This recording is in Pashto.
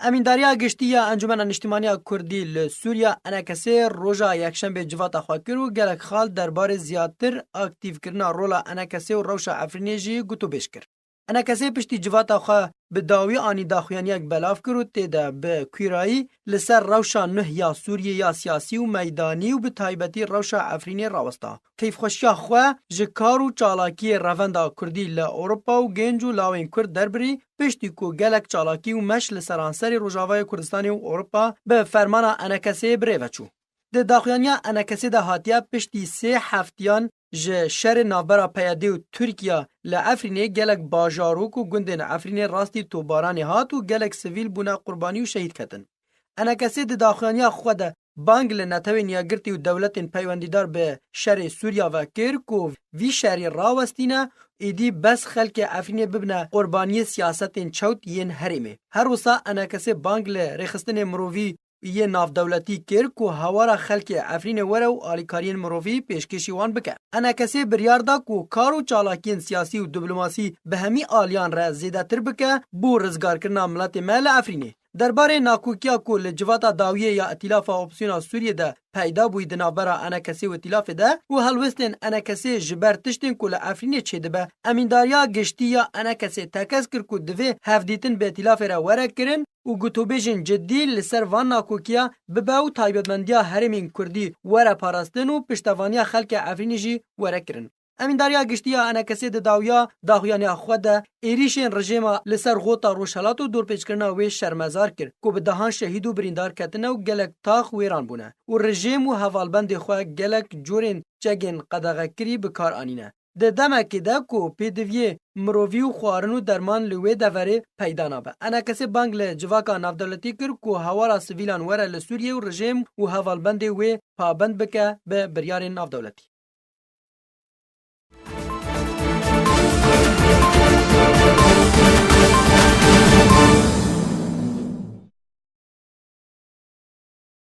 امینداریا گشتیه انجمن انیشتمانیا کردی لسوریا انکسی روژا یکشنبه جواتا خواکر و گلک خال درباره زیادتر اکتیو کرنا رولا انکسی و روشا افرینی جی گوتو بیش کر. انکسی پشتی جواتا خواه به داوی آنی داخویانیک بلاف کرد تیده به کویرایی لسر روشا نه یا سوریه یا سیاسی و میدانی و به تایبتی روشا افرینی راوستا. کیف خوشیا خواه جکار و چالاکی روندا کردی لأوروپا و گنج و لاوین کرد دربری پشتی کو گلک چالاکی و مش لسرانسری روژاوای کردستانی و اوروپا به فرمانا انکسی بریوه چو. ده داخویانیا انکسی ده هاتیا پشتی 3 هفتیان ج شر نابرا پیاده و ترکیه لعفرینه گلک باجاروک و گندن عفرینه راستی توبارانی هات و گلک سویل بونا قربانی و شهید کتن. انکسی ده داخویانیا خود بانگ لنتوی نیاگرتی و دولت پیوندیدار به شر سوریا و کرکو وی شری راوستینه ایدی بس خلک عفرینه ببنه قربانی سیاست چوت ین هریمه. هر وسا انکسی بانگ لرخستن مرووی یه ناف دولتی کر کو هوارا خلک عفرین وره و آلیکارین مروفی پیشکشی وان بکه. انا کسی بریار دا کو کار و چالاکین سیاسی و دیپلماسی به همی آلیان را زیده تر بکه بو رزگار کرنا ملت مال عفرینه. درباره ناکوکیا کو لجواتا داویه یا ائتلاف اپسیون سوریه ده پیدا بوی دنابرا انا کسی و ائتلاف ده و هلوستن انا کسی جبر تشتن کو لعفرینه چیده به امینداریا گشتی یا انا کسی تکس کر کو دوی هفدیتن به ائتلاف را وره کرن و گوتوبیجن جدی لسر وان ناکوکیا بباو تایبتمندیا هرمین کردی وره پاراستن و پشتوانیا خلک عفرینی جی وره کرن. امینداریا گشتیا انا کسی د داویا داخویانیا خود ایریشن رژیما لسر غوتا روشالات و دور پیچ کرنا و شرمزار کر کو به دهان شهید و بریندار کتنه و گلک تاخ ویران بونه و رژیم و حوالبند خو گلک جورین چگن قدغکری به کار انینه د دمکی ده کو پیدوی مرووی و خوارنو درمان لوی دوره پیدا نابه. انا کسی بانگ لجواکا نافدولتی کر کو هوارا سویلان وره لسوریه و رژیم و حوالبند وی پابند بکه به بریار نافدولتی.